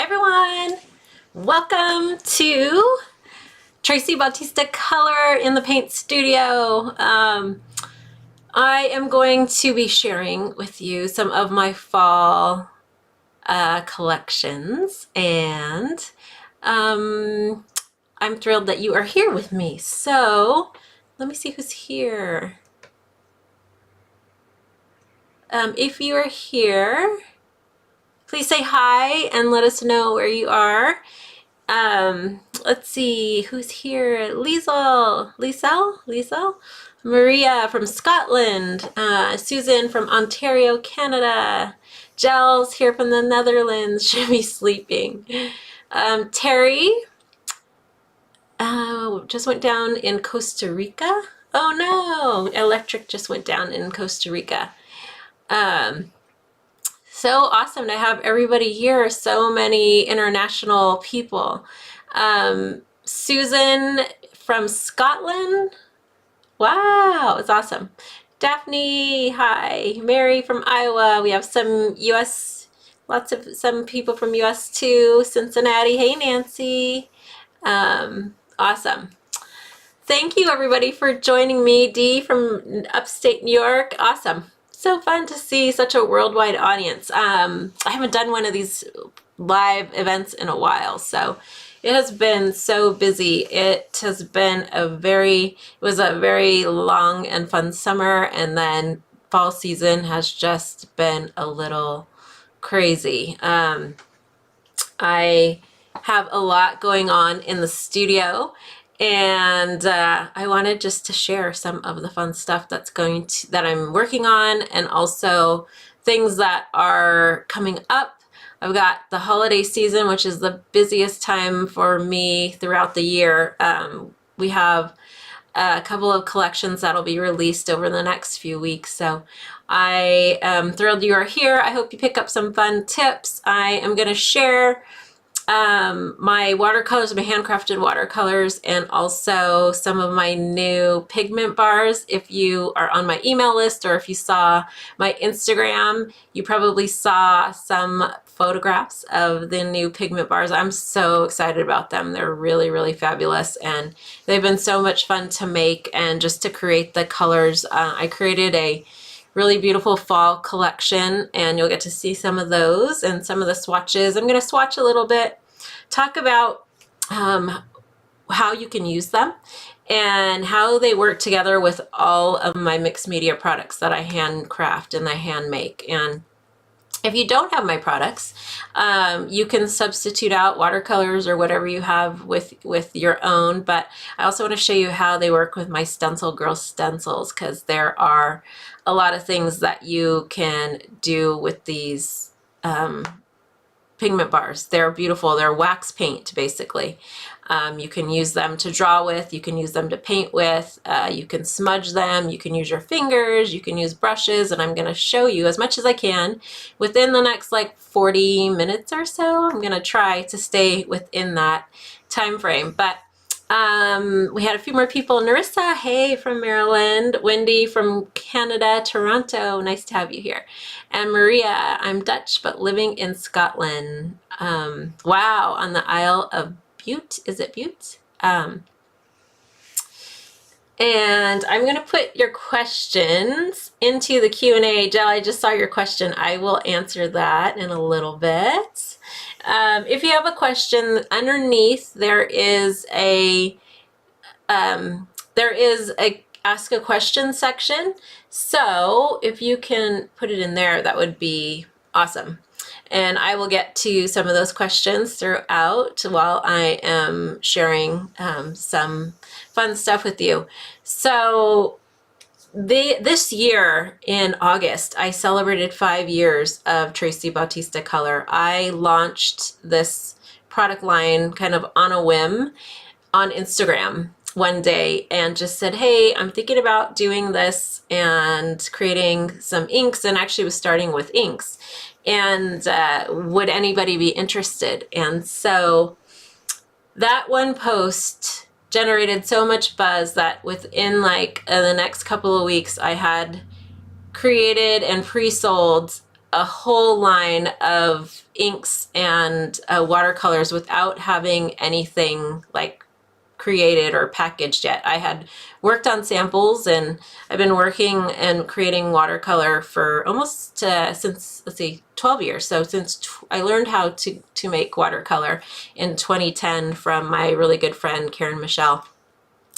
everyone, welcome to tracibautistaCOLOR in the paint studio. I am going to be sharing with you some of my fall collections, and I'm thrilled that you are here with me. So let me see who's here. If you are here, please say hi and let us know where you are. Let's see who's here. Liesel, Maria from Scotland, Susan from Ontario, Canada, Gels here from the Netherlands, should be sleeping. Terry just went down in Costa Rica. Oh no, electric just went down in Costa Rica. So awesome to have everybody here, so many international people. Susan from Scotland, wow, it's awesome. Daphne, hi. Mary from Iowa, we have some US, some people from US too. Cincinnati, hey Nancy. Awesome. Thank you everybody for joining me. Dee from upstate New York, awesome. So fun to see such a worldwide audience. I haven't done one of these live events in a while, so it has been so busy. It has been it was a very long and fun summer, and then fall season has just been a little crazy. I have a lot going on in the studio, and I wanted just to share some of the fun stuff that I'm working on, and also things that are coming up. I've got the holiday season, which is the busiest time for me throughout the year. We have a couple of collections that'll be released over the next few weeks, so I am thrilled you are here. I hope you pick up some fun tips. I am going to share my watercolors, my handcrafted watercolors, and also some of my new pigment bars. If you are on my email list, or if you saw my Instagram, you probably saw some photographs of the new pigment bars. I'm so excited about them. They're really, really fabulous, and they've been so much fun to make and just to create the colors. I created a really beautiful fall collection, and you'll get to see some of those and some of the swatches. I'm going to swatch a little bit, talk about how you can use them and how they work together with all of my mixed media products that I handcraft and I hand make. And if you don't have my products, you can substitute out watercolors or whatever you have with your own. But I also want to show you how they work with my Stencil Girl stencils, because there are a lot of things that you can do with these pigment bars. They're beautiful. They're wax paint, basically. You can use them to draw with, you can use them to paint with, you can smudge them, you can use your fingers, you can use brushes, and I'm going to show you as much as I can within the next like 40 minutes or so. I'm going to try to stay within that time frame. But we had a few more people. Narissa, hey, from Maryland. Wendy from Canada, Toronto, nice to have you here. And Maria, I'm Dutch but living in Scotland. Wow, on the Isle of Bute, is it Bute? And I'm going to put your questions into the Q&A. Jill, I just saw your question. I will answer that in a little bit. If you have a question, underneath there is a ask a question section. So if you can put it in there, that would be awesome. And I will get to some of those questions throughout while I am sharing some fun stuff with you. So this year in August, I celebrated 5 years of tracibautistaCOLOR. I launched this product line kind of on a whim on Instagram one day and just said, hey, I'm thinking about doing this and creating some inks, and actually was starting with inks. And would anybody be interested? And so that one post generated so much buzz that within like the next couple of weeks, I had created and pre-sold a whole line of inks and watercolors without having anything like created or packaged yet. I had worked on samples, and I've been working and creating watercolor for almost since, let's see, 12 years. So since I learned how to make watercolor in 2010 from my really good friend Karen Michelle,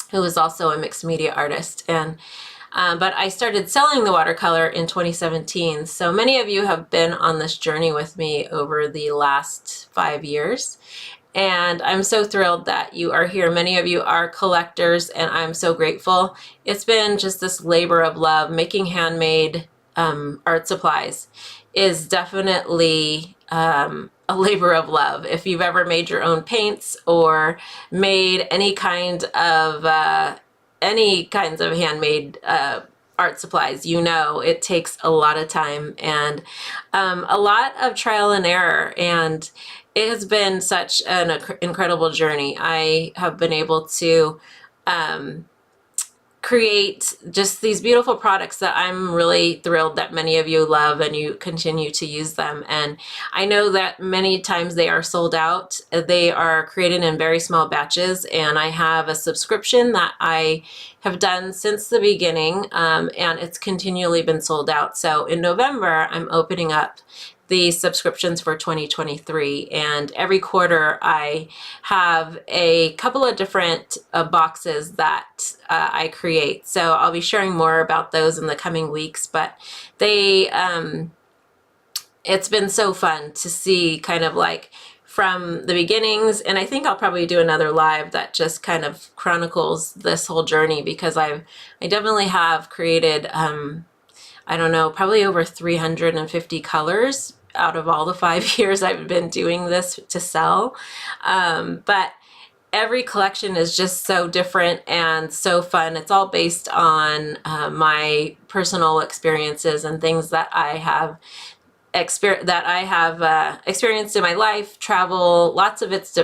who is also a mixed media artist. And but I started selling the watercolor in 2017. So many of you have been on this journey with me over the last 5 years. And I'm so thrilled that you are here. Many of you are collectors, and I'm so grateful. It's been just this labor of love. Making handmade art supplies is definitely a labor of love. If you've ever made your own paints or made any kinds of handmade art supplies, you know it takes a lot of time and a lot of trial and error, and it has been such an incredible journey. I have been able to create just these beautiful products that I'm really thrilled that many of you love and you continue to use them. And I know that many times they are sold out. They are created in very small batches, and I have a subscription that I have done since the beginning, and it's continually been sold out. So in November, I'm opening up the subscriptions for 2023, and every quarter I have a couple of different boxes that I create. So I'll be sharing more about those in the coming weeks, but they it's been so fun to see kind of like from the beginnings, and I think I'll probably do another live that just kind of chronicles this whole journey, because I definitely have created I don't know, probably over 350 colors out of all the 5 years I've been doing this to sell. But every collection is just so different and so fun. It's all based on my personal experiences and things that I have experienced in my life, travel. Lots of it's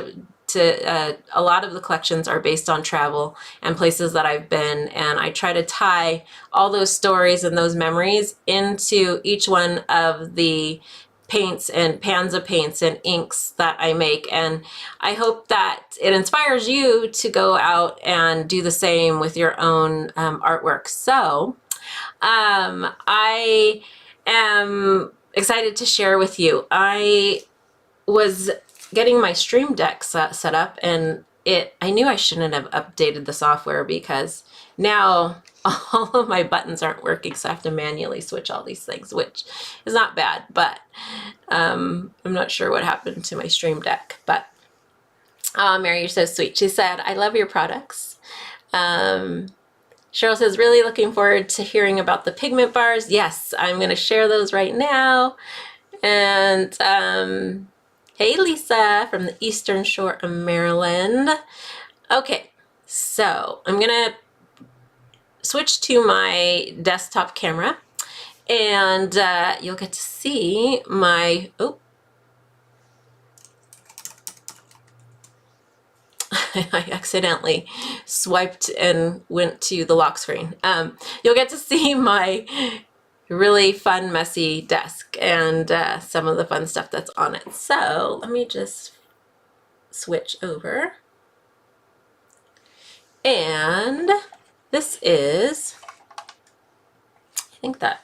a lot of the collections are based on travel and places that I've been, and I try to tie all those stories and those memories into each one of the paints and pans of paints and inks that I make. And I hope that it inspires you to go out and do the same with your own artwork. So I am excited to share with you. I was getting my Stream Deck set up, and I knew I shouldn't have updated the software, because now all of my buttons aren't working, so I have to manually switch all these things, which is not bad, but I'm not sure what happened to my Stream Deck. But Mary, you're so sweet. She said, I love your products. Cheryl says, really looking forward to hearing about the pigment bars. Yes, I'm going to share those right now. And hey, Lisa from the Eastern Shore of Maryland. Okay, so I'm gonna switch to my desktop camera, and you'll get to see my, I accidentally swiped and went to the lock screen. You'll get to see my really fun, messy desk and some of the fun stuff that's on it. So let me just switch over. And this is, I think that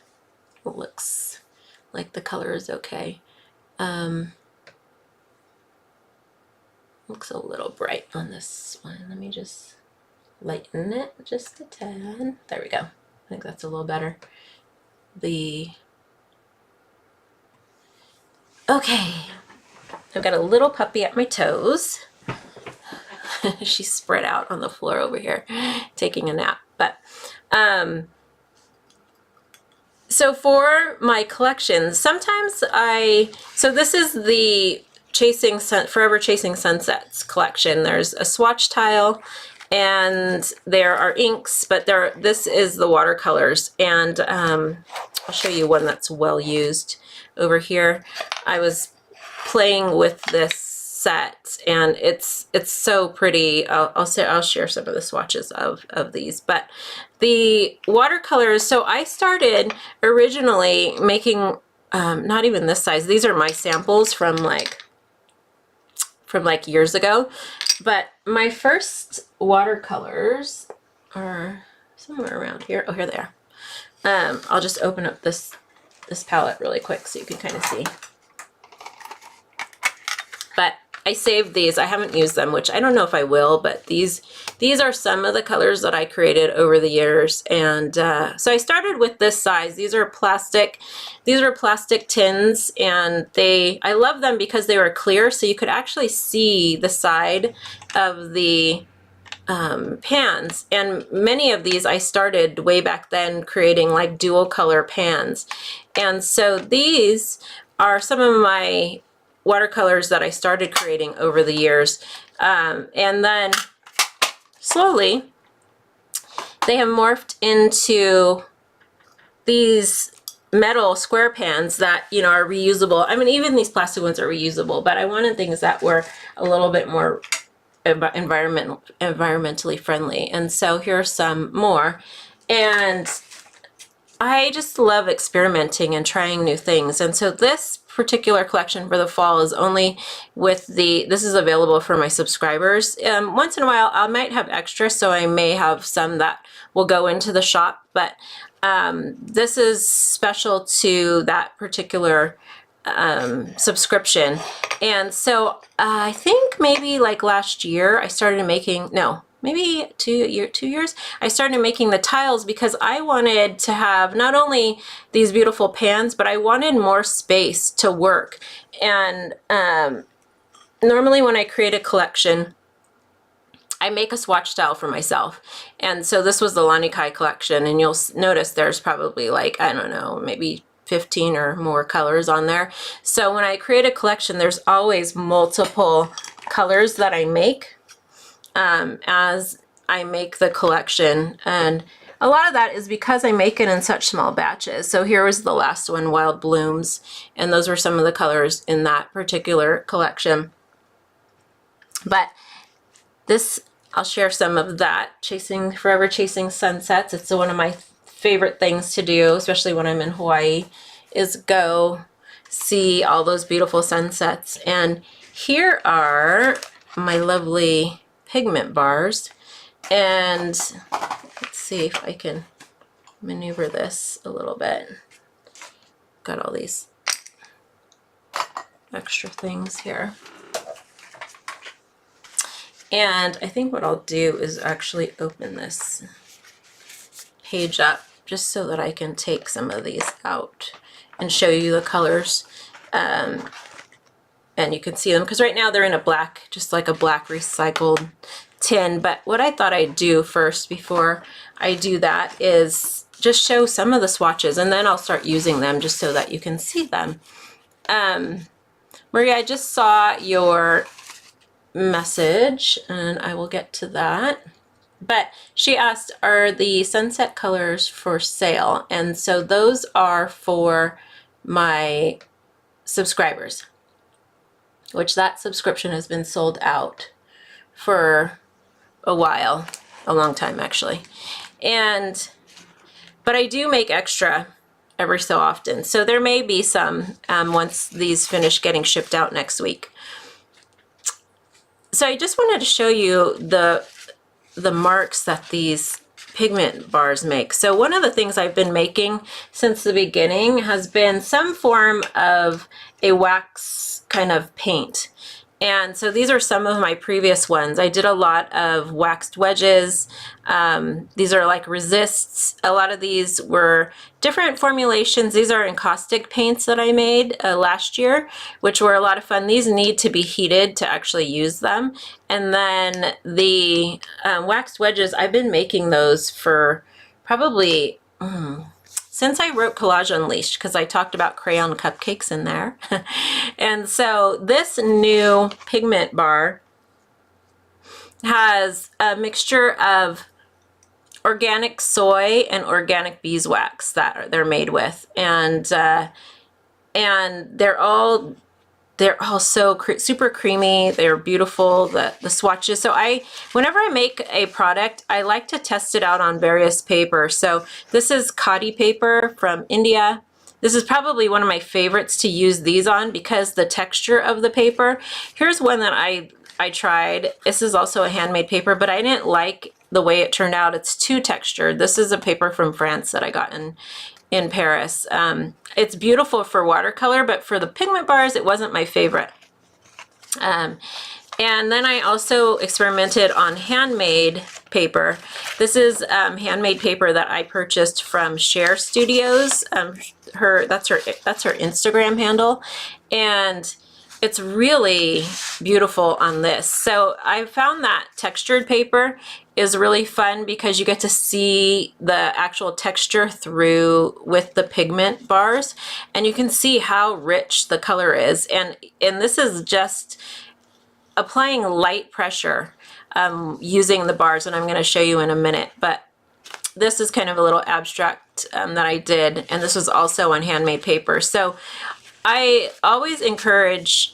looks like the color is okay. Looks a little bright on this one. Let me just lighten it just a tad. There we go. I think that's a little better. Okay, I've got a little puppy at my toes. She's spread out on the floor over here taking a nap. But so for my collections, sometimes so this is the Forever Chasing Sunsets collection. There's a swatch tile, and there are inks, but this is the watercolors. And I'll show you one that's well used over here. I was playing with this set, and it's so pretty. I'll share some of the swatches of these. But the watercolors, so I started originally making not even this size. These are my samples from like years ago. But my first watercolors are somewhere around here. Oh, here they are. I'll just open up this palette really quick so you can kind of see. But I saved these. I haven't used them, which I don't know if I will, but these are some of the colors that I created over the years. And so I started with this size. These are plastic tins, and I love them because they were clear, so you could actually see the side of the pans. And many of these I started way back then creating like dual color pans. And so these are some of my watercolors that I started creating over the years. And then slowly they have morphed into these metal square pans that, you know, are reusable. I mean, even these plastic ones are reusable, but I wanted things that were a little bit more environmentally friendly. And so here are some more. And I just love experimenting and trying new things. And so this particular collection for the fall is only with this is available for my subscribers. Once in a while I might have extra, so I may have some that will go into the shop, but this is special to that particular subscription. And so I think maybe like last year I started making, no, maybe 2 years, I started making the tiles because I wanted to have not only these beautiful pans, but I wanted more space to work. And normally when I create a collection, I make a swatch tile for myself. And so this was the Lani Kai collection, and you'll notice there's probably like, I don't know, maybe 15 or more colors on there. So when I create a collection, there's always multiple colors that I make as I make the collection. And a lot of that is because I make it in such small batches. So here was the last one, Wild Blooms, and those were some of the colors in that particular collection. But this, I'll share some of that. Forever Chasing Sunsets. It's one of my favorite things to do, especially when I'm in Hawaii, is go see all those beautiful sunsets. And here are my lovely pigment bars. And let's see if I can maneuver this a little bit. Got all these extra things here. And I think what I'll do is actually open this page up just so that I can take some of these out and show you the colors. And you can see them because right now they're in a black, just like a black recycled tin. But what I thought I'd do first before I do that is just show some of the swatches, and then I'll start using them just so that you can see them. Maria, I just saw your message and I will get to that. But she asked, are the sunset colors for sale? And so those are for my subscribers, which that subscription has been sold out for a while, a long time actually. But I do make extra every so often. So there may be some once these finish getting shipped out next week. So I just wanted to show you the marks that these pigment bars make. So one of the things I've been making since the beginning has been some form of a wax kind of paint. And so these are some of my previous ones. I did a lot of waxed wedges. These are like resists. A lot of these were different formulations. These are encaustic paints that I made last year, which were a lot of fun. These need to be heated to actually use them. And then the waxed wedges, I've been making those for probably since I wrote Collage Unleashed, because I talked about crayon cupcakes in there. And so this new pigment bar has a mixture of organic soy and organic beeswax that they're made with, and they're all so super creamy. They're beautiful, the swatches. So whenever I make a product, I like to test it out on various paper. So this is khadi paper from India, This is probably one of my favorites to use these on because the texture of the paper. Here's one that I tried. This is also a handmade paper, but I didn't like the way it turned out. It's too textured. This is a paper from France that I got in Paris. It's beautiful for watercolor, but for the pigment bars, it wasn't my favorite. And then I also experimented on handmade paper. This is handmade paper that I purchased from Share Studios. That's her Instagram handle, and it's really beautiful on this. So I found that textured paper is really fun because you get to see the actual texture through with the pigment bars, and you can see how rich the color is. And this is just applying light pressure using the bars, and I'm going to show you in a minute. But this is kind of a little abstract that I did, and this was also on handmade paper. So I always encourage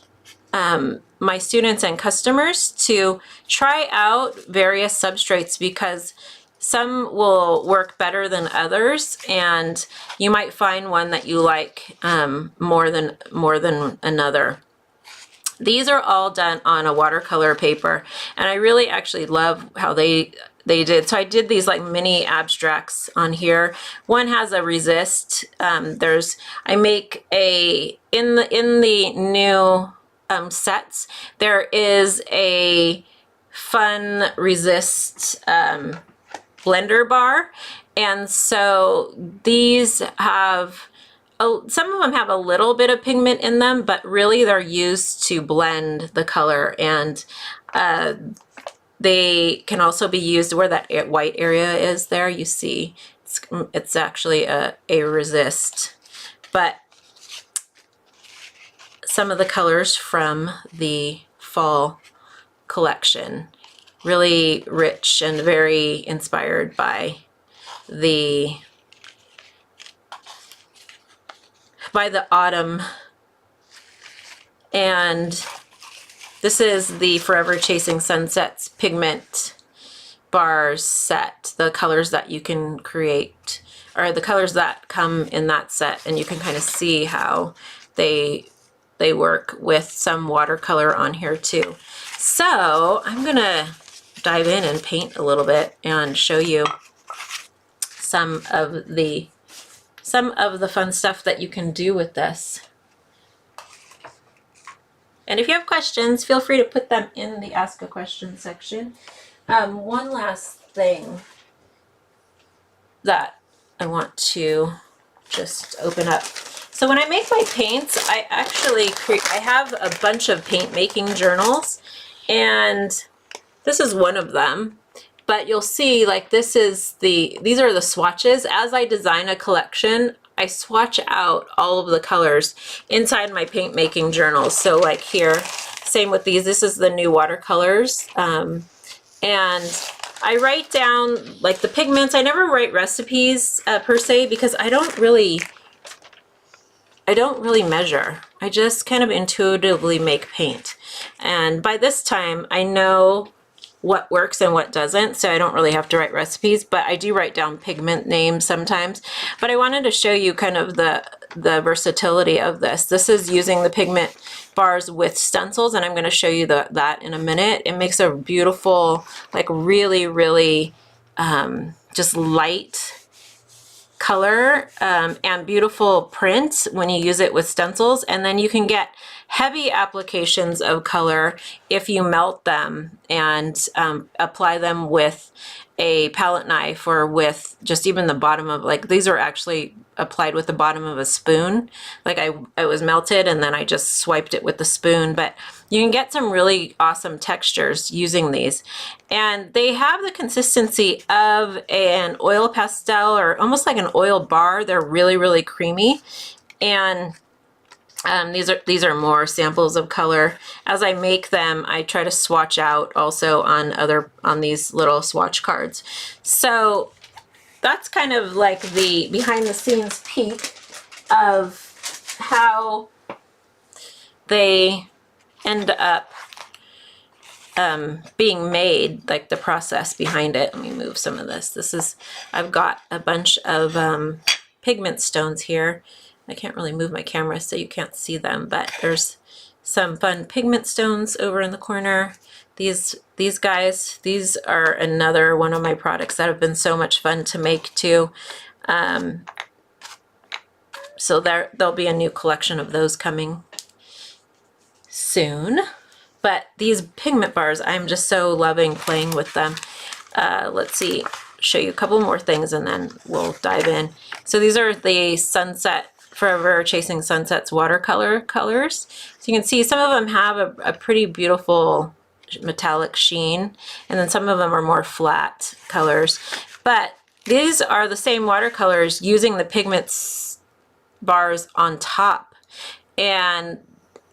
my students and customers to try out various substrates because some will work better than others, and you might find one that you like more than another. These are all done on a watercolor paper, and I really actually love how they did. So I did these like mini abstracts on here. One has a resist. I make in the new sets, there is a fun resist blender bar, and so these have some of them have a little bit of pigment in them, but really they're used to blend the color, and they can also be used where that white area is there. You see it's actually a resist, but some of the colors from the fall collection, really rich and very inspired by the autumn. And this is the Forever Chasing Sunsets pigment bars set. The colors that you can create are the colors that come in that set, and you can kind of see how they work with some watercolor on here too. So I'm gonna dive in and paint a little bit and show you some of the fun stuff that you can do with this. And if you have questions, feel free to put them in the Ask a Question section. One last thing that I want to just open up. So when I make my paints, I have a bunch of paint making journals, and this is one of them. But you'll see, like, these are the swatches. As I design a collection, I swatch out all of the colors inside my paint making journals. So like here, same with these. This is the new watercolors. And I write down like the pigments. I never write recipes per se, because I don't really measure. I just kind of intuitively make paint. And by this time, I know what works and what doesn't, so I don't really have to write recipes, but I do write down pigment names sometimes. But I wanted to show you kind of the versatility of this. This is using the pigment bars with stencils, and I'm going to show you that in a minute. It makes a beautiful, like really just light color and beautiful print when you use it with stencils. And then you can get heavy applications of color if you melt them and apply them with a palette knife, or with just even the bottom of, like, these are actually applied with the bottom of a spoon. Like it was melted and then I just swiped it with the spoon. But you can get some really awesome textures using these, and they have the consistency of an oil pastel, or almost like an oil bar. They're really creamy, and these are more samples of color. As I make them, I try to swatch out also on these little swatch cards. So that's kind of like the behind the scenes peek of how they end up being made, like the process behind it. Let me move some of this. I've got a bunch of pigment stones here. I can't really move my camera so you can't see them, but there's some fun pigment stones over in the corner. These guys, these are another one of my products that have been so much fun to make too. So there'll be a new collection of those coming soon. But these pigment bars, I'm just so loving playing with them. Let's see, show you a couple more things and then we'll dive in. So these are the Sunset, Forever Chasing Sunsets watercolor colors. So you can see some of them have a pretty beautiful metallic sheen, and then some of them are more flat colors. But these are the same watercolors using the pigments bars on top, and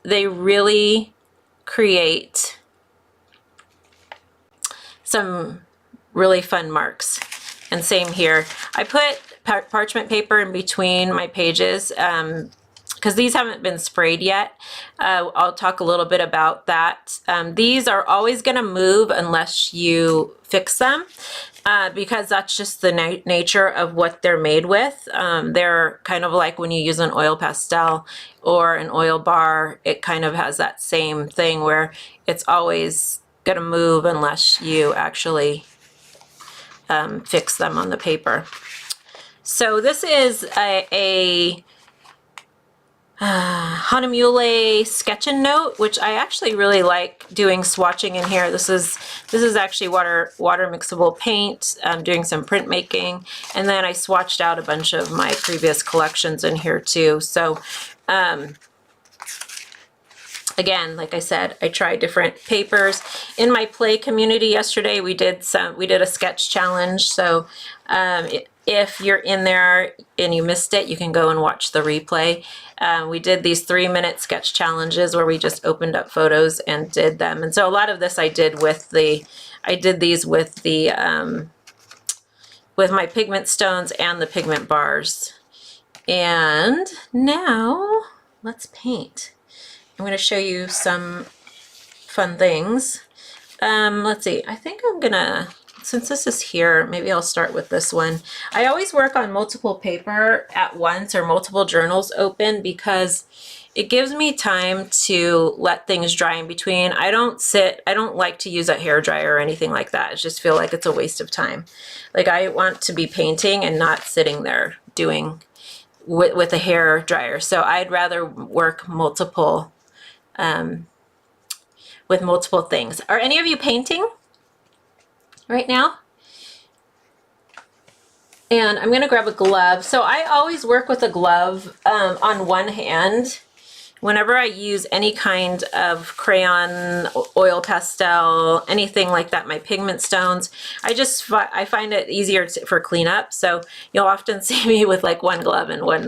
they really create some really fun marks. And same here. I put parchment paper in between my pages because these haven't been sprayed yet. I'll talk a little bit about that. These are always going to move unless you fix them. Because that's just the nature of what they're made with. They're kind of like when you use an oil pastel or an oil bar, it kind of has that same thing where it's always going to move unless you actually fix them on the paper. So this is a Handmade sketch-and note, which I actually really like doing swatching in here. This is actually water mixable paint. I'm doing some printmaking, and then I swatched out a bunch of my previous collections in here too. So again, like I said, I tried different papers. In my play community yesterday, we did a sketch challenge. So if you're in there and you missed it, you can go and watch the replay. We did these 3-minute sketch challenges where we just opened up photos and did them. And so a lot of this I did with these with my pigment stones and the pigment bars. And now let's paint. I'm going to show you some fun things. Let's see, I think I'm gonna, since this is here, maybe I'll start with this one. I always work on multiple paper at once or multiple journals open because it gives me time to let things dry in between. I don't like to use a hair dryer or anything like that. I just feel like it's a waste of time. Like I want to be painting and not sitting there doing with a hair dryer. So I'd rather work with multiple things. Are any of you painting right now? And I'm gonna grab a glove. So I always work with a glove on one hand. Whenever I use any kind of crayon, oil pastel, anything like that, my pigment stones, I find it easier for cleanup. So you'll often see me with like one glove and one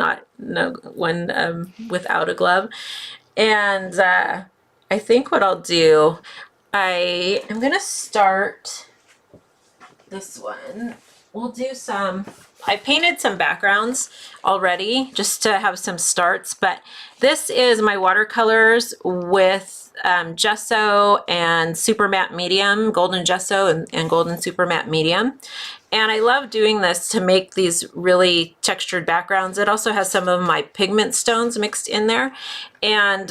without a glove. And I think what I'll do, I am gonna start this one. We'll do I painted some backgrounds already just to have some starts, but this is my watercolors with gesso and super matte medium, golden gesso and golden super matte medium. And I love doing this to make these really textured backgrounds. It also has some of my pigment stones mixed in there, and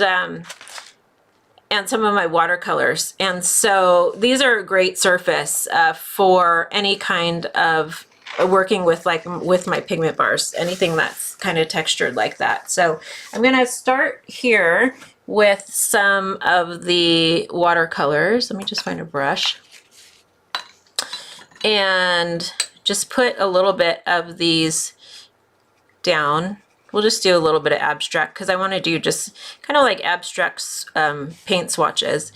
some of my watercolors. And so these are a great surface for any kind of working with my pigment bars, anything that's kind of textured like that. So I'm gonna start here with some of the watercolors. Let me just find a brush. And just put a little bit of these down. We'll just do a little bit of abstract because I want to do just kind of like abstract paint swatches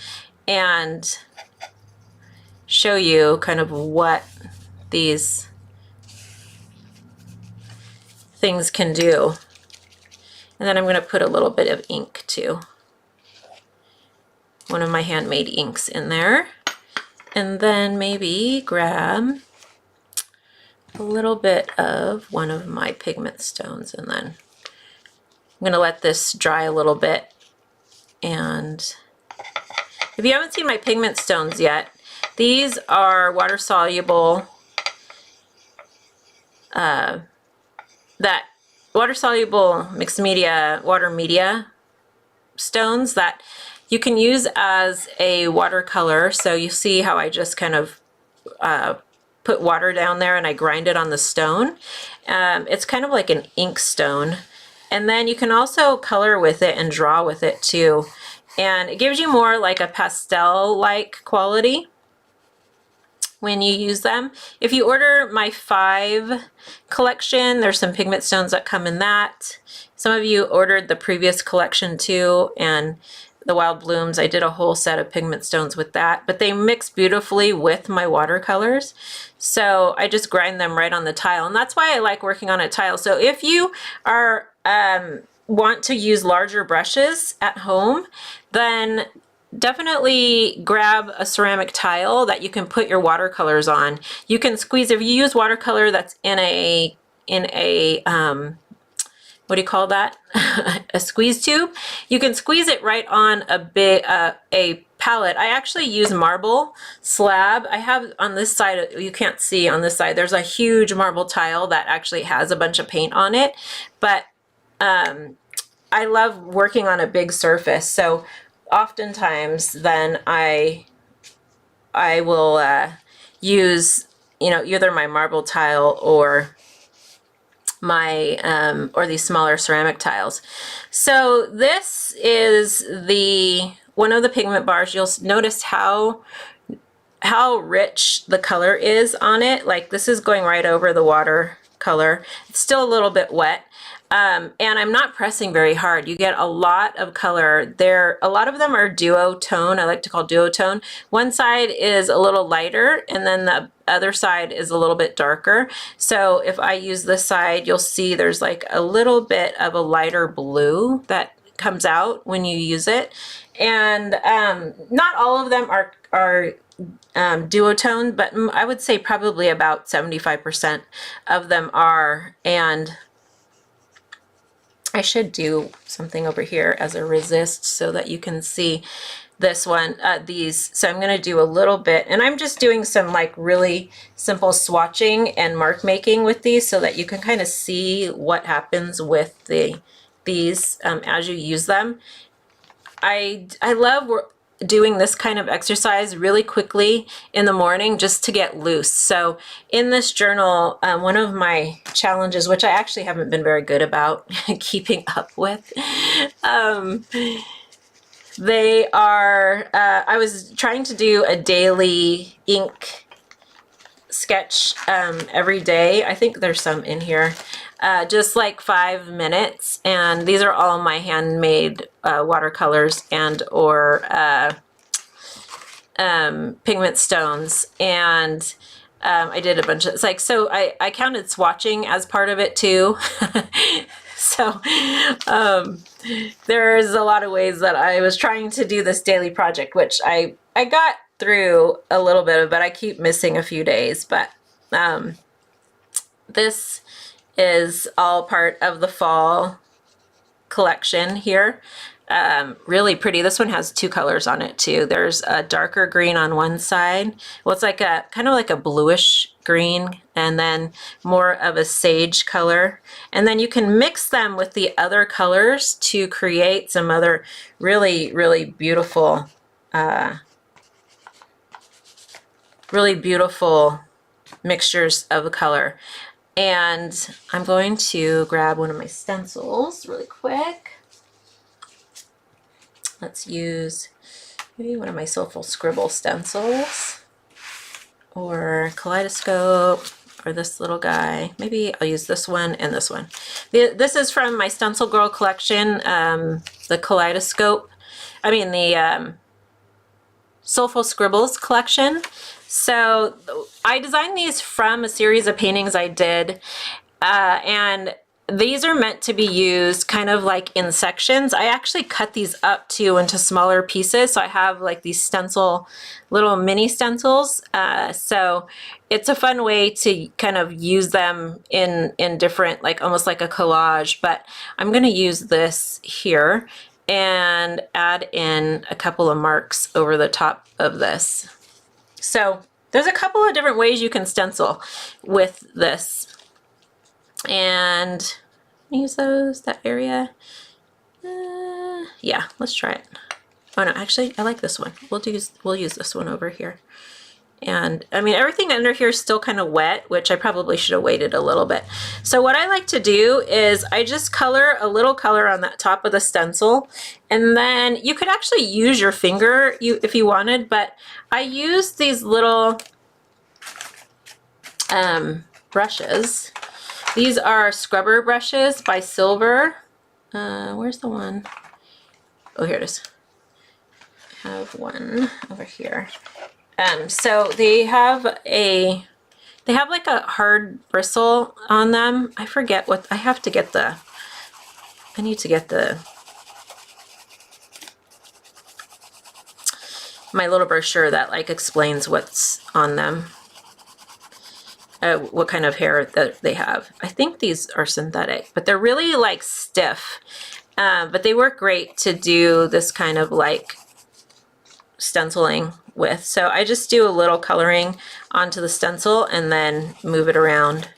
and show you kind of what these things can do. And then I'm going to put a little bit of ink too. One of my handmade inks in there. And then maybe grab a little bit of one of my pigment stones, and then I'm going to let this dry a little bit. And if you haven't seen my pigment stones yet, these are water soluble that water-soluble mixed media, water media stones that you can use as a watercolor. So you see how I just kind of put water down there and I grind it on the stone. It's kind of like an ink stone. And then you can also color with it and draw with it too. And it gives you more like a pastel-like quality when you use them. If you order my 5 collection, there's some pigment stones that come in that. Some of you ordered the previous collection too, and the wild blooms. I did a whole set of pigment stones with that, but they mix beautifully with my watercolors. So I just grind them right on the tile, and that's why I like working on a tile. So if you are want to use larger brushes at home, then definitely grab a ceramic tile that you can put your watercolors on. You can squeeze, if you use watercolor that's in a what do you call that? A squeeze tube. You can squeeze it right on a palette. I actually use marble slab. I have on this side, you can't see on this side, there's a huge marble tile that actually has a bunch of paint on it, but I love working on a big surface. So oftentimes then I will use, you know, either my marble tile or my or these smaller ceramic tiles. So this is one of the pigment bars. You'll notice how rich the color is on it. Like this is going right over the watercolor. It's still a little bit wet. And I'm not pressing very hard. You get a lot of color there. A lot of them are duotone. I like to call duotone. One side is a little lighter and then the other side is a little bit darker. So if I use this side, you'll see there's like a little bit of a lighter blue that comes out when you use it. And not all of them are duotone, but I would say probably about 75% of them are. And I should do something over here as a resist so that you can see this one, these. So I'm going to do a little bit, and I'm just doing some like really simple swatching and mark making with these so that you can kind of see what happens with these as you use them. I love doing this kind of exercise really quickly in the morning just to get loose. So in this journal, one of my challenges, which I actually haven't been very good about keeping up with, they are, I was trying to do a daily ink sketch every day. I think there's some in here. Just like 5 minutes, and these are all my handmade watercolors and or pigment stones, and I did a bunch of, it's like, so I counted swatching as part of it too. So there's a lot of ways that I was trying to do this daily project, which I got through a little bit of, but I keep missing a few days. But this is all part of the fall collection here. Really pretty. This one has 2 colors on it too. There's a darker green on one side. Well, it's like a kind of like a bluish green, and then more of a sage color. And then you can mix them with the other colors to create some other really, really beautiful, mixtures of color. And I'm going to grab one of my stencils really quick. Let's use maybe one of my Soulful Scribble stencils, or kaleidoscope, or this little guy. Maybe I'll use this one and this one. This is from my Stencil Girl collection, the kaleidoscope, the Soulful Scribbles collection. So I designed these from a series of paintings I did, and these are meant to be used kind of like in sections. I actually cut these up too into smaller pieces. So I have like these stencil, little mini stencils. So it's a fun way to kind of use them in different, like almost like a collage. But I'm going to use this here and add in a couple of marks over the top of this. So there's a couple of different ways you can stencil with this. And Use those, that area. Yeah, let's try it. Oh no, actually, I like this one. We'll use this one over here. And I mean, everything under here is still kind of wet, which I probably should have waited a little bit. So what I like to do is I just color a little color on that top of the stencil, and then you could actually use your finger if you wanted, but I use these little brushes. These are scrubber brushes by Silver. Where's the one? Oh, here it is. I have one over here. So they have like a hard bristle on them. I forget what, I need to get my little brochure that like explains what's on them. What kind of hair that they have. I think these are synthetic, but they're really like stiff. But they work great to do this kind of like stenciling with. So I just do a little coloring onto the stencil and then move it around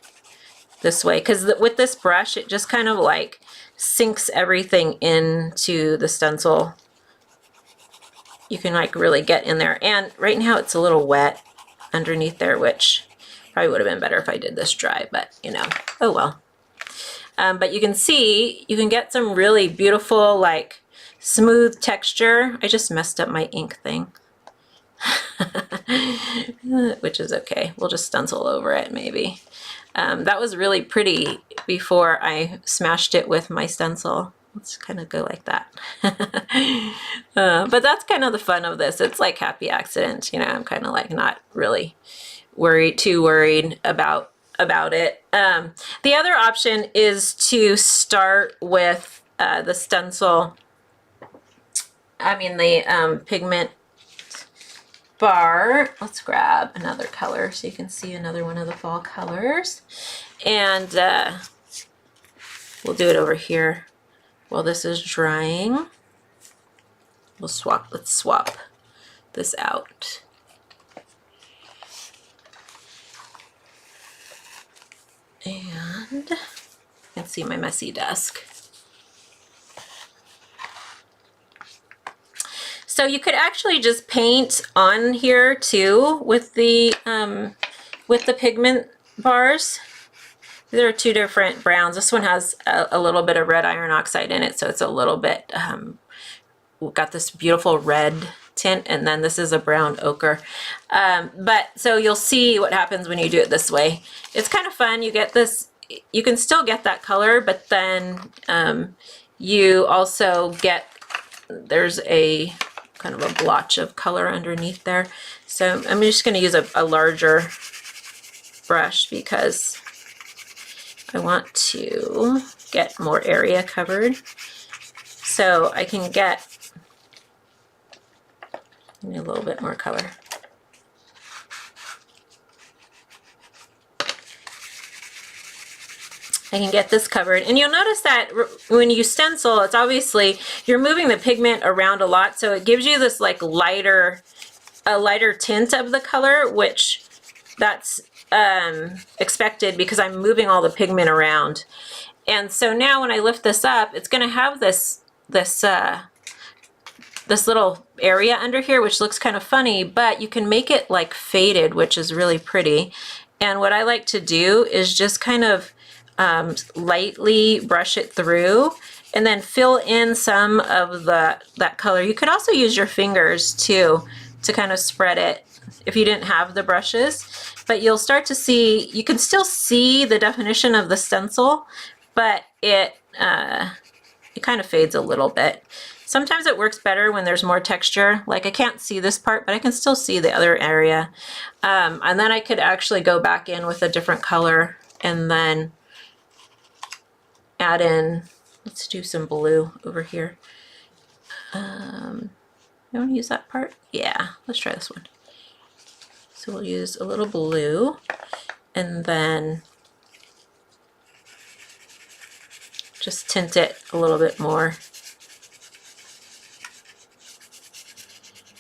this way, because with this brush it just kind of like sinks everything into the stencil. You can like really get in there, and right now it's a little wet underneath there, which probably would have been better if I did this dry, but you know, oh well. But you can see, you can get some really beautiful like smooth texture. I just messed up my ink thing. Which is okay. We'll just stencil over it maybe. That was really pretty before I smashed it with my stencil. Let's kind of go like that. But that's kind of the fun of this. It's like happy accident. You know, I'm kind of like not really too worried about it. The other option is to start with the stencil. I mean the pigment bar. Let's grab another color so you can see another one of the fall colors, and we'll do it over here while this is drying. Let's swap this out. And you can see my messy desk. So you could actually just paint on here too with the pigment bars. There are two different browns. This one has a little bit of red iron oxide in it, so it's a little bit got this beautiful red tint, and then this is a brown ochre. But so you'll see what happens when you do it this way. It's kind of fun. You get this, you can still get that color, but then you also get, there's a kind of a blotch of color underneath there. So I'm just going to use a larger brush because I want to get more area covered. So I can get a little bit more color. I can get this covered, and you'll notice that when you stencil, it's obviously you're moving the pigment around a lot, so it gives you this like a lighter tint of the color, which that's expected because I'm moving all the pigment around. And so now when I lift this up, it's going to have this little area under here, which looks kind of funny, but you can make it like faded, which is really pretty. And what I like to do is just kind of lightly brush it through and then fill in some of that color. You could also use your fingers too to kind of spread it if you didn't have the brushes, but you'll start to see, you can still see the definition of the stencil, but it kind of fades a little bit. Sometimes it works better when there's more texture. Like I can't see this part, but I can still see the other area. And then I could actually go back in with a different color and then add in, let's do some blue over here. You want to use that part? Yeah, let's try this one. So we'll use a little blue and then just tint it a little bit more.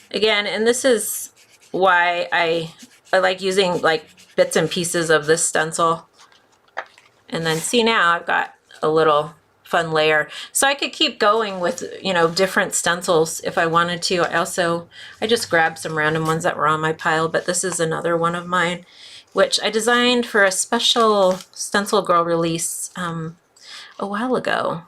Again, and this is why I like using like bits and pieces of this stencil. And then see, now I've got a little fun layer. So I could keep going with, you know, different stencils if I wanted to. I just grabbed some random ones that were on my pile, but this is another one of mine, which I designed for a special Stencil Girl release a while ago.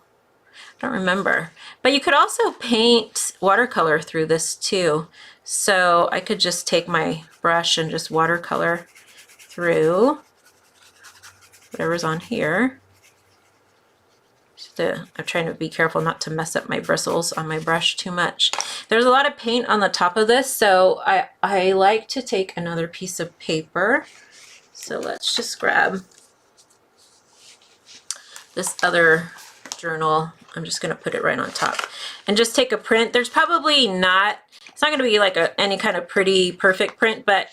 I don't remember. But you could also paint watercolor through this too. So I could just take my brush and just watercolor through whatever's on here. I'm trying to be careful not to mess up my bristles on my brush too much. There's a lot of paint on the top of this, so I like to take another piece of paper. So let's just grab this other journal. I'm just going to put it right on top and just take a print. There's probably not, it's not going to be like any kind of pretty perfect print, but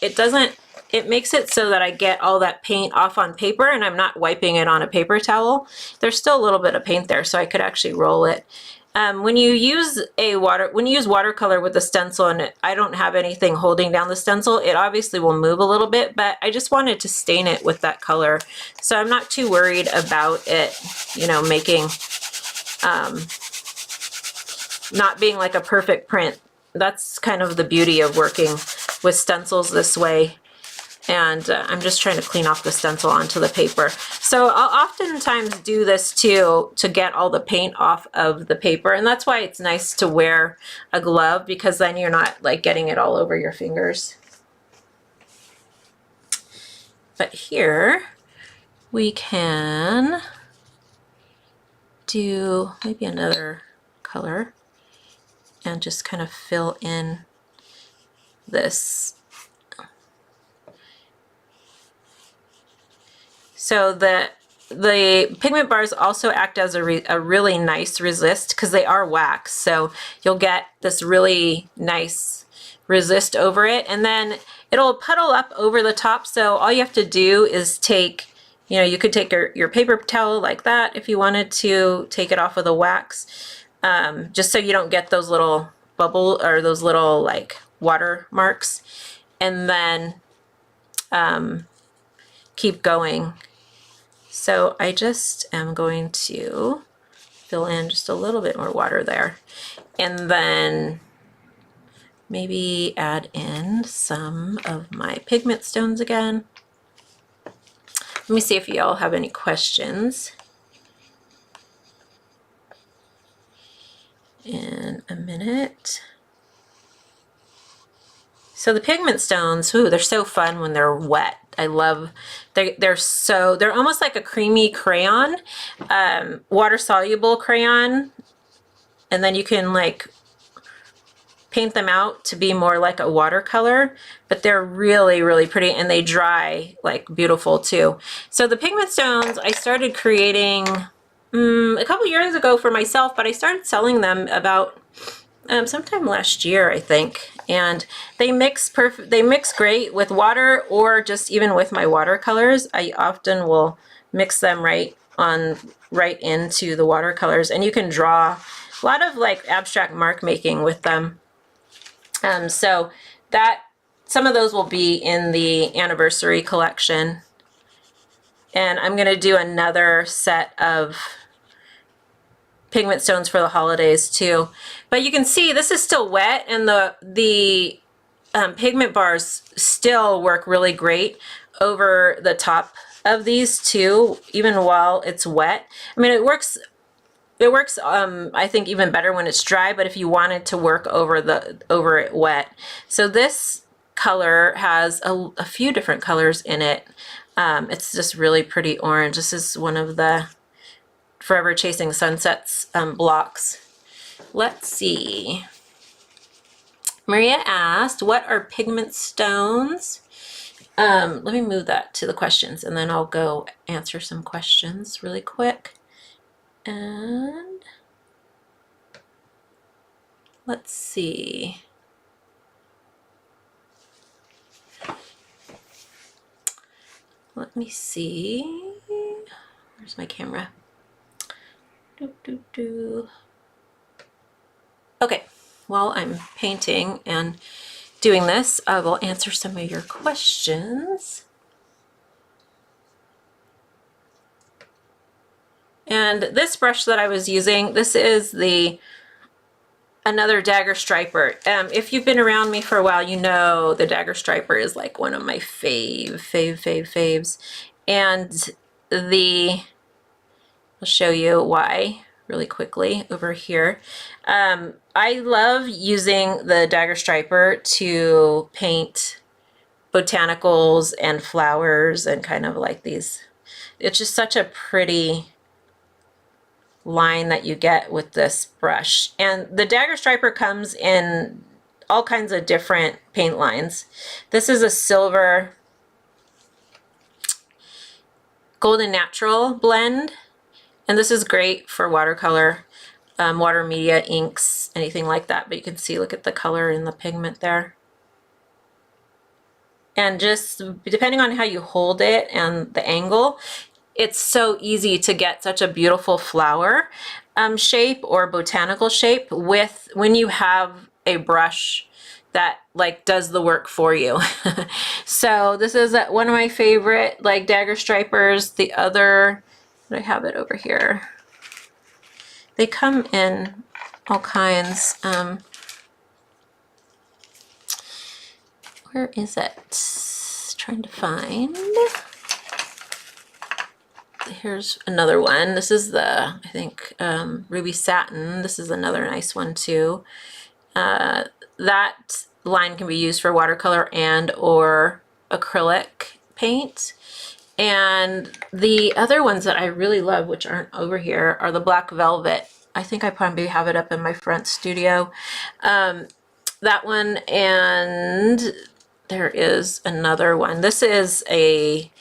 it makes it so that I get all that paint off on paper and I'm not wiping it on a paper towel. There's still a little bit of paint there, so I could actually roll it. When you use watercolor with a stencil, and I don't have anything holding down the stencil, it obviously will move a little bit, but I just wanted to stain it with that color. So I'm not too worried about it, you know, making, not being like a perfect print. That's kind of the beauty of working with stencils this way. And I'm just trying to clean off the stencil onto the paper. So I'll oftentimes do this too to get all the paint off of the paper, and that's why it's nice to wear a glove, because then you're not like getting it all over your fingers. But here we can do maybe another color and just kind of fill in this. So the pigment bars also act as a really nice resist, because they are wax. So you'll get this really nice resist over it, and then it'll puddle up over the top. So all you have to do is take, you know, you could take your paper towel like that if you wanted to take it off with the wax, just so you don't get those little bubble or those little like water marks, and then keep going. So I just am going to fill in just a little bit more water there, and then maybe add in some of my pigment stones again. Let me see if you all have any questions in a minute. So the pigment stones, ooh, they're so fun when they're wet. I love, they're almost like a creamy crayon, water soluble crayon, and then you can like paint them out to be more like a watercolor, but they're really, really pretty, and they dry like beautiful too. So the pigment stones I started creating a couple years ago for myself, but I started selling them about sometime last year, I think, and they mix great with water, or just even with my watercolors. I often will mix them right into the watercolors, and you can draw a lot of like abstract mark making with them. So that some of those will be in the anniversary collection, and I'm going to do another set of pigment stones for the holidays too. But you can see this is still wet, and the pigment bars still work really great over the top of these too, even while it's wet. I mean, it works I think even better when it's dry, but if you wanted to work over it wet. So this color has a few different colors in it. It's just really pretty orange. This is one of the Forever Chasing Sunsets blocks. Let's see. Maria asked, what are pigment stones? Let me move that to the questions, and then I'll go answer some questions really quick. And let's see. Let me see. Where's my camera? Okay, while I'm painting and doing this, I will answer some of your questions. And this brush that I was using, this is another dagger striper. If you've been around me for a while, you know the dagger striper is like one of my faves. And I'll show you why really quickly over here. I love using the dagger striper to paint botanicals and flowers and kind of like these. It's just such a pretty line that you get with this brush. And the dagger striper comes in all kinds of different paint lines. This is a silver golden natural blend, and this is great for watercolor, water media, inks, anything like that. But you can see, look at the color in the pigment there. And just depending on how you hold it and the angle, it's so easy to get such a beautiful flower shape or botanical shape when you have a brush that like does the work for you. So this is one of my favorite like dagger stripers. The other, I have it over here. They come in all kinds. Where is it? Trying to find. Here's another one. This is I think, Ruby Satin. This is another nice one too. That line can be used for watercolor and or acrylic paint. And the other ones that I really love, which aren't over here, are the Black Velvet. I think I probably have it up in my front studio. That one, and there is another one. This is a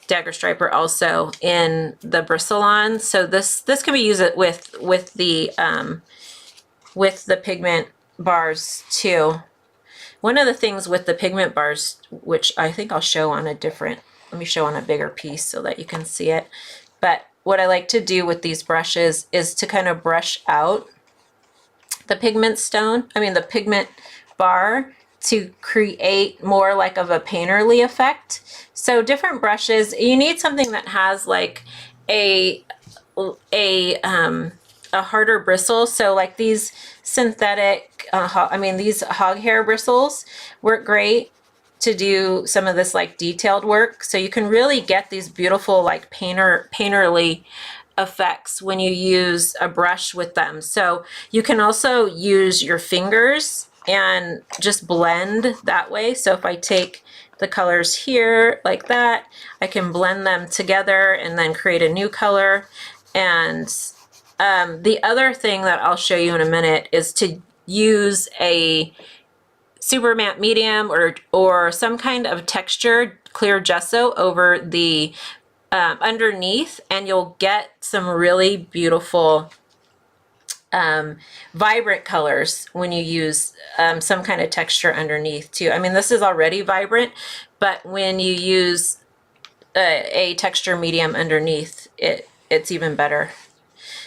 dagger striper also in the bristle-on. So this can be used with the pigment bars too. One of the things with the pigment bars, which I think I'll show on let me show on a bigger piece so that you can see it. But what I like to do with these brushes is to kind of brush out the the pigment bar to create more like of a painterly effect. So different brushes, you need something that has like a harder bristle. So like these synthetic, these hog hair bristles work great to do some of this like detailed work. So you can really get these beautiful like painterly effects when you use a brush with them. So you can also use your fingers and just blend that way. So if I take the colors here like that, I can blend them together and then create a new color. And the other thing that I'll show you in a minute is to use a super matte medium or some kind of textured clear gesso over the underneath, and you'll get some really beautiful vibrant colors when you use some kind of texture underneath too. I mean, this is already vibrant, but when you use a texture medium underneath, it's even better.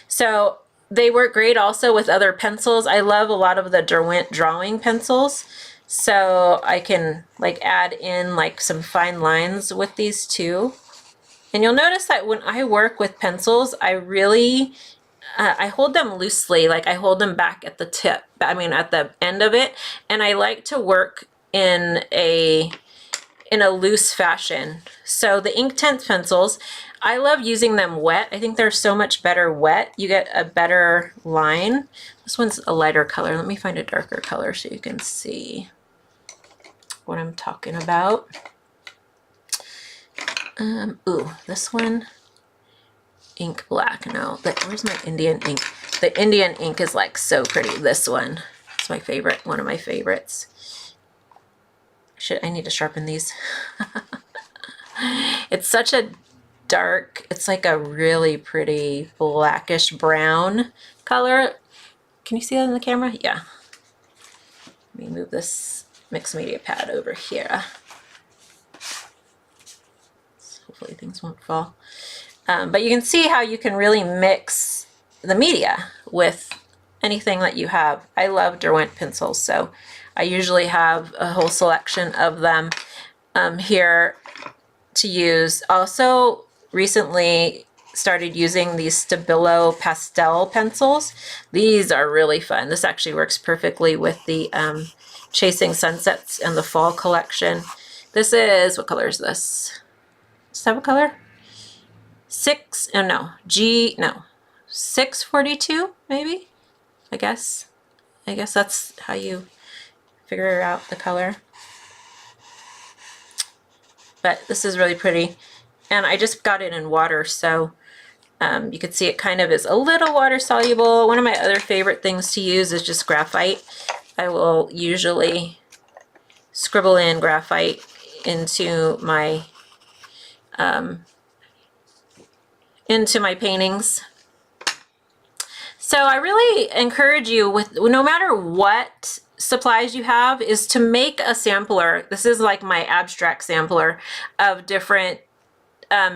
So they work great also with other pencils. I love a lot of the Derwent drawing pencils. So I can like add in like some fine lines with these too. And you'll notice that when I work with pencils, I really I hold them loosely, like I hold them back at the tip, at the end of it, and I like to work in a loose fashion. So the Inktense pencils, I love using them wet. I think they're so much better wet. You get a better line. This one's a lighter color. Let me find a darker color so you can see what I'm talking about. Ooh, this one. Ink black. No, where's my Indian ink? The Indian ink is like so pretty. This one, it's my favorite, one of my favorites. I need to sharpen these. It's such a dark, it's like a really pretty blackish brown color. Can you see that in the camera? Yeah. Let me move this mixed media pad over here. Hopefully things won't fall. But you can see how you can really mix the media with anything that you have. I love Derwent pencils, so I usually have a whole selection of them here to use. Also, recently started using these Stabilo pastel pencils. These are really fun. This actually works perfectly with the Chasing Sunsets and the fall collection. This is, what color is this? Does it have a color? 642 maybe? I guess that's how you figure out the color. But this is really pretty. And I just got it in water, so you can see it kind of is a little water soluble. One of my other favorite things to use is just graphite. I will usually scribble in graphite into my paintings. So I really encourage you, with no matter what supplies you have, is to make a sampler. This is like my abstract sampler of different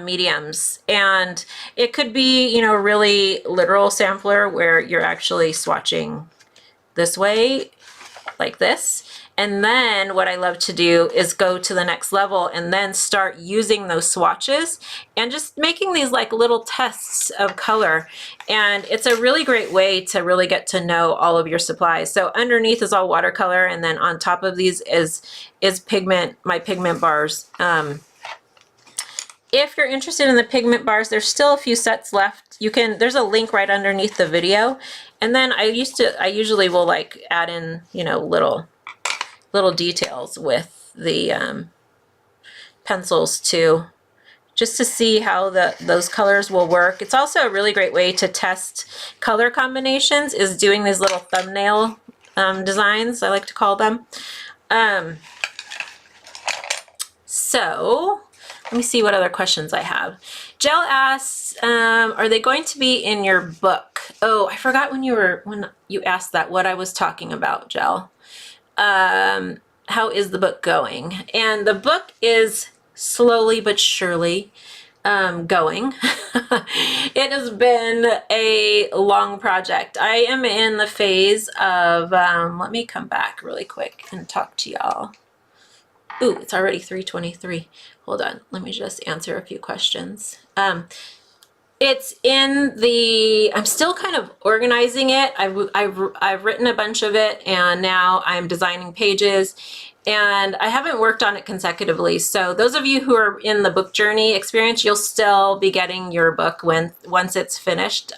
mediums, and it could be, you know, really literal sampler where you're actually swatching this way, like this. And then what I love to do is go to the next level and then start using those swatches and just making these like little tests of color. And it's a really great way to really get to know all of your supplies. So underneath is all watercolor, and then on top of these is pigment, my pigment bars. If you're interested in the pigment bars, there's still a few sets left. You can, there's a link right underneath the video. And then I usually will like add in, you know, little details with the pencils too, just to see how those colors will work. It's also a really great way to test color combinations, is doing these little thumbnail designs, I like to call them. So let me see what other questions I have. Jill asks, are they going to be in your book? Oh, I forgot when you asked that, what I was talking about, Jill. How is the book going? And the book is slowly but surely going. It has been a long project. I am in the phase of, let me come back really quick and talk to y'all. Ooh, it's already 3:23. Hold on, let me just answer a few questions. It's in the, I'm still kind of organizing it. I've written a bunch of it, and now I'm designing pages, and I haven't worked on it consecutively. So those of you who are in the book journey experience, you'll still be getting your book once it's finished.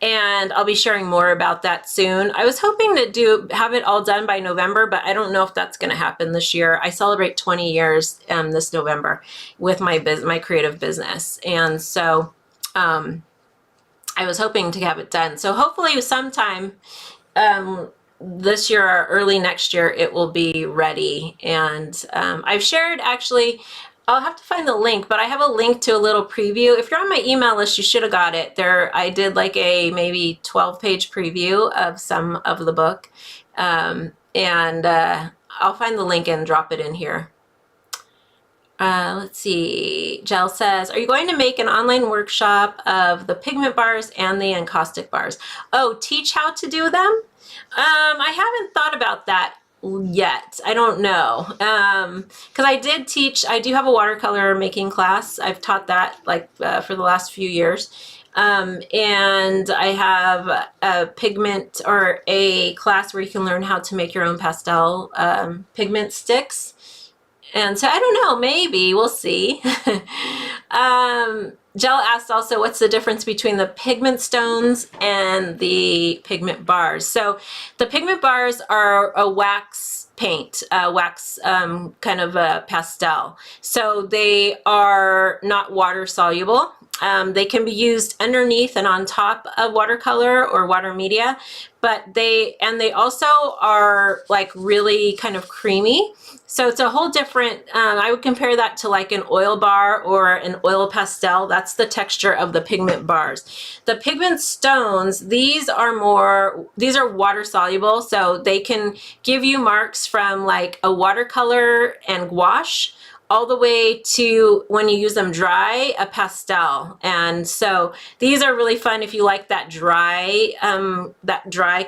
And I'll be sharing more about that soon. I was hoping to have it all done by November, but I don't know if that's going to happen this year. I celebrate 20 years this November with my creative business, and so I was hoping to have it done. So hopefully sometime this year or early next year it will be ready. And I've shared, actually, I'll have to find the link, but I have a link to a little preview. If you're on my email list, you should have got it. I did like a maybe 12-page preview of some of the book. And I'll find the link and drop it in here. Let's see. Jill says, are you going to make an online workshop of the pigment bars and the encaustic bars? Oh, teach how to do them? I haven't thought about that yet. I don't know, because I do have a watercolor making class. I've taught that like for the last few years, and I have a pigment, or a class where you can learn how to make your own pastel pigment sticks. And so I don't know, maybe we'll see. Jill asked also, what's the difference between the pigment stones and the pigment bars? So the pigment bars are a wax paint, wax kind of a pastel. So they are not water soluble. They can be used underneath and on top of watercolor or water media, but they also are like really kind of creamy. So it's a whole different, I would compare that to like an oil bar or an oil pastel. That's the texture of the pigment bars. The pigment stones, these are water soluble, so they can give you marks from like a watercolor and gouache all the way to, when you use them dry, a pastel. And so these are really fun if you like that dry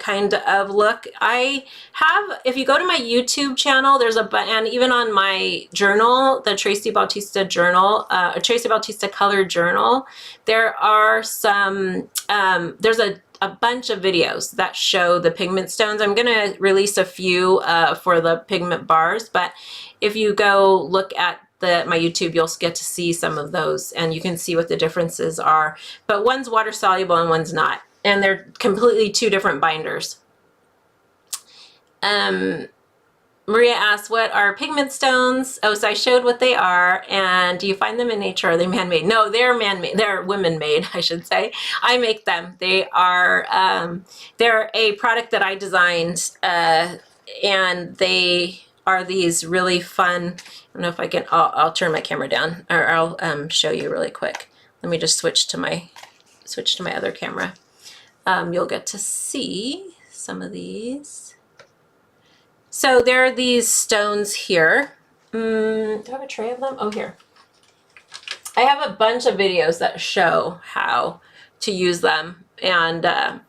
kind of look. I have, if you go to my YouTube channel, there's a and even on my journal, the Tracy Bautista journal, Tracy Bautista Color journal, there are some, there's a bunch of videos that show the pigment stones. I'm going to release a few for the pigment bars, but if you go look at my YouTube, you'll get to see some of those, and you can see what the differences are. But one's water soluble and one's not, and they're completely two different binders. Maria asked, what are pigment stones? Oh, so I showed what they are. And do you find them in nature? Are they man-made? No, they're man-made. They're women-made, I should say. I make them. They are, they're a product that I designed, and they are these really fun, I don't know if I can, I'll turn my camera down, or I'll show you really quick. Let me just switch to my other camera. You'll get to see some of these. So there are these stones here. Do I have a tray of them? Oh, here. I have a bunch of videos that show how to use them, and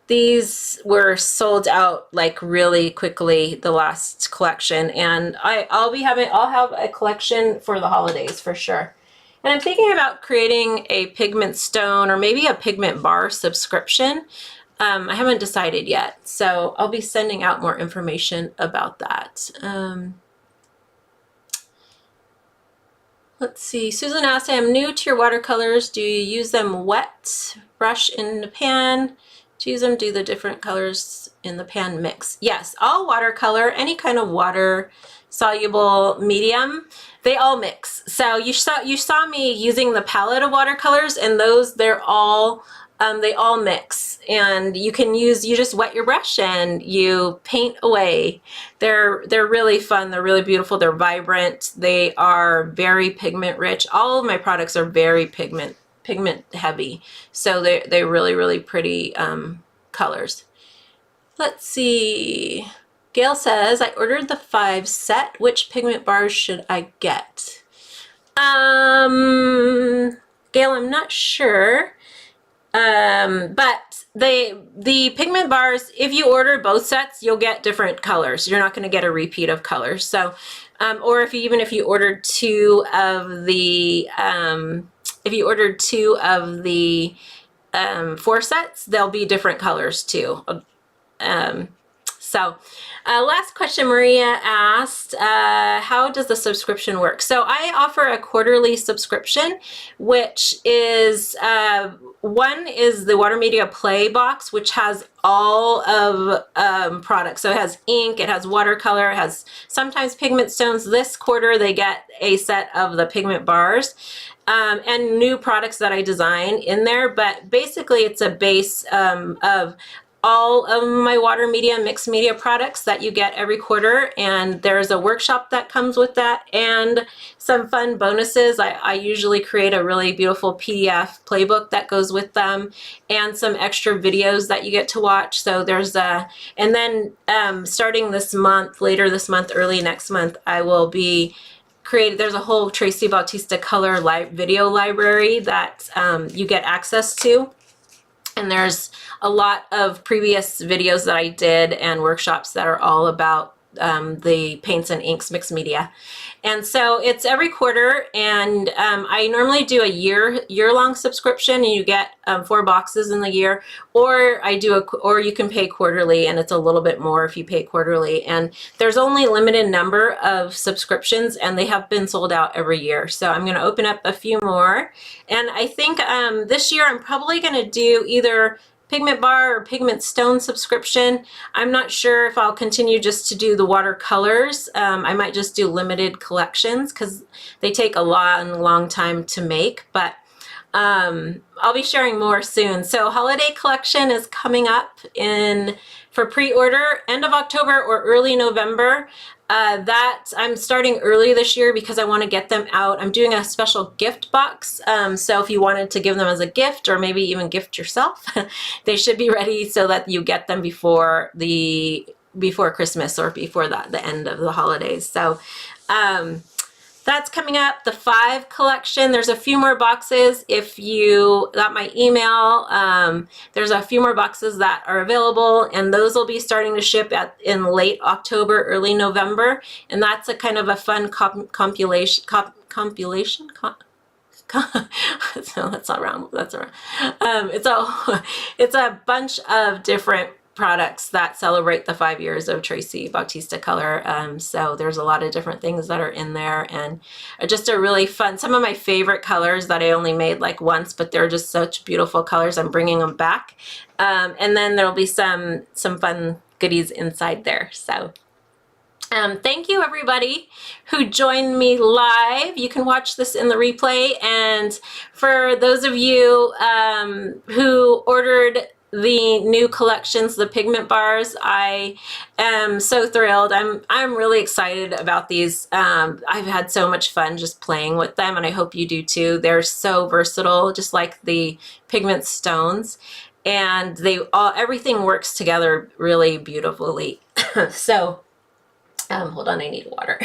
these were sold out like really quickly, the last collection, and I'll have a collection for the holidays for sure. And I'm thinking about creating a pigment stone or maybe a pigment bar subscription. I haven't decided yet, so I'll be sending out more information about that. Let's see, Susan asked, I am new to your watercolors. Do you use them wet, brush in the pan? To use them, do the different colors in the pan mix? Yes, all watercolor, any kind of water soluble medium, they all mix. So you saw me using the palette of watercolors, and those, they're all they all mix, and you just wet your brush and you paint away. They're really fun. They're really beautiful. They're vibrant. They are very pigment rich. All of my products are very pigment heavy. So they're really, really pretty colors. Let's see. Gail says, I ordered the 5 set. Which pigment bars should I get? Gail, I'm not sure. But the pigment bars, if you order both sets, you'll get different colors. You're not going to get a repeat of colors. So, or even if you ordered 2 of the, 4 sets, they'll be different colors too. Last question Maria asked, how does the subscription work? So I offer a quarterly subscription, which is, one is the Water Media Play box, which has all of products. So it has ink, it has watercolor, it has sometimes pigment stones. This quarter they get a set of the pigment bars. And new products that I design in there, but basically it's a base of all of my water media, mixed media products that you get every quarter, and there's a workshop that comes with that and some fun bonuses. I usually create a really beautiful PDF playbook that goes with them and some extra videos that you get to watch. So there's and then starting this month, later this month, early next month, I will be there's a whole Tracy Bautista Color video library that you get access to. And there's a lot of previous videos that I did and workshops that are all about the paints and inks mixed media. And so it's every quarter, and I normally do a year-long subscription, and you get 4 boxes in the year, or or you can pay quarterly, and it's a little bit more if you pay quarterly. And there's only a limited number of subscriptions, and they have been sold out every year. So I'm going to open up a few more, and I think this year I'm probably going to do either pigment bar or pigment stone subscription. I'm not sure if I'll continue just to do the watercolors. I might just do limited collections because they take a long time to make, but I'll be sharing more soon. So holiday collection is coming up for pre-order end of October or early November. That I'm starting early this year because I want to get them out. I'm doing a special gift box. So if you wanted to give them as a gift or maybe even gift yourself, they should be ready so that you get them before Christmas or before the end of the holidays. So that's coming up, the 5 collection. There's a few more boxes. If you got my email, there's a few more boxes that are available, and those will be starting to ship in late October, early November. And that's a kind of a fun compilation. No, that's not wrong. That's wrong. It's a bunch of different products that celebrate the 5 years of tracibautistaCOLOR. So there's a lot of different things that are in there, and just a really fun, some of my favorite colors that I only made like once, but they're just such beautiful colors. I'm bringing them back. And then there'll be some fun goodies inside there. So thank you everybody who joined me live. You can watch this in the replay, and for those of you who ordered the new collections, the pigment bars, I am so thrilled. I'm really excited about these. I've had so much fun just playing with them, and I hope you do too. They're so versatile, just like the pigment stones, and everything works together really beautifully. So hold on, I need water.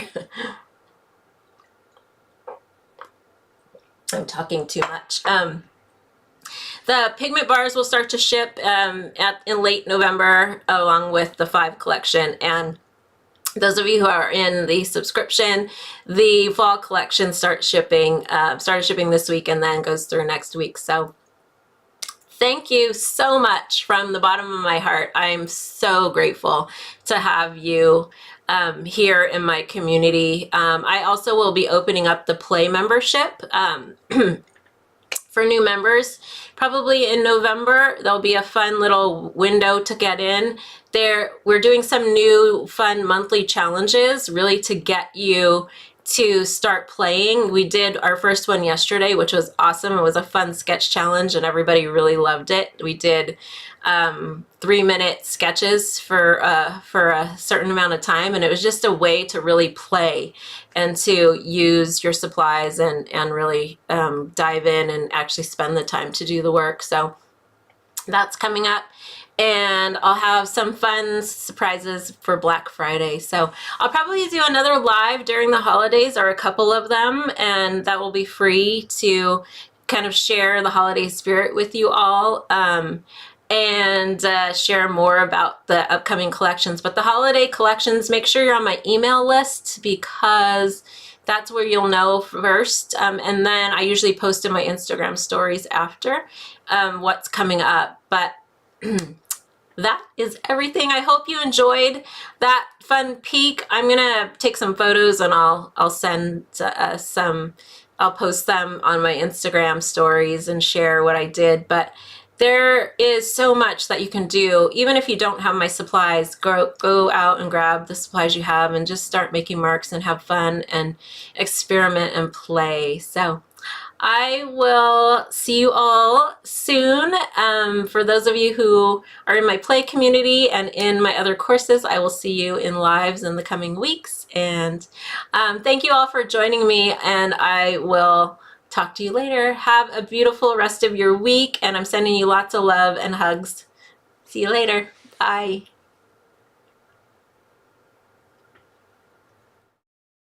I'm talking too much. The pigment bars will start to ship in late November, along with the 5 collection. And those of you who are in the subscription, the fall collection started shipping this week and then goes through next week. So thank you so much from the bottom of my heart. I'm so grateful to have you here in my community. I also will be opening up the Play membership for new members. Probably in November, there'll be a fun little window to get in. We're doing some new fun monthly challenges, really to get you to start playing. We did our first one yesterday, which was awesome. It was a fun sketch challenge and everybody really loved it. We did 3-minute sketches for a certain amount of time, and it was just a way to really play and to use your supplies and really dive in and actually spend the time to do the work. So that's coming up, and I'll have some fun surprises for Black Friday. So I'll probably do another live during the holidays, or a couple of them, and that will be free to kind of share the holiday spirit with you all. And share more about the upcoming collections. But the holiday collections, make sure you're on my email list, because that's where you'll know first. And then I usually post in my Instagram stories after what's coming up. But that is everything. I hope you enjoyed that fun peek. I'm gonna take some photos and I'll send I'll post them on my Instagram stories and share what I did. But there is so much that you can do. Even if you don't have my supplies, go out and grab the supplies you have and just start making marks and have fun and experiment and play. So I will see you all soon. For those of you who are in my play community and in my other courses, I will see you in lives in the coming weeks. And thank you all for joining me, and I will talk to you later. Have a beautiful rest of your week, and I'm sending you lots of love and hugs. See you later. Bye.